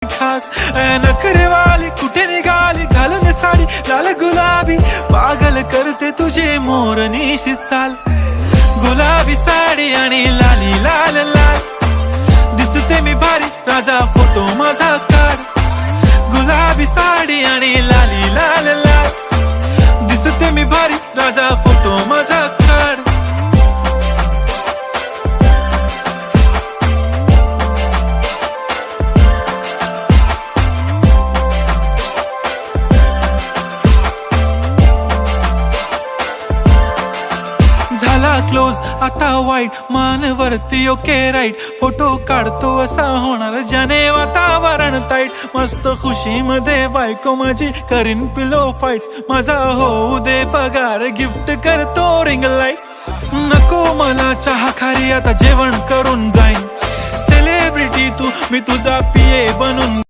खास नखरेवाली कुठे निघाली घालून साडी लाल गुलाबी पागल करते तुझे मोरनीशी चाल गुलाबी साडी आणि लाली लाल लाल दिसते मी भारी राजा फोटो माझा काढ गुलाबी साडी आणि लाली लाल लाल दिसते मी भारी राजा फोटो माझा काढ झाला क्लोज आता वाईट मानवरती ओके राईट फोटो काढतो असा होणार ज्याने वातावरण ताईट मस्त खुशी मध्ये बायको माझी करीन पिलो फाईट माझा होऊ दे पगार गिफ्ट करतो रिंग लाईट नको मला चहा खारी आता जेवण करून जाईन सेलिब्रिटी तू मी तुझा पिये बनून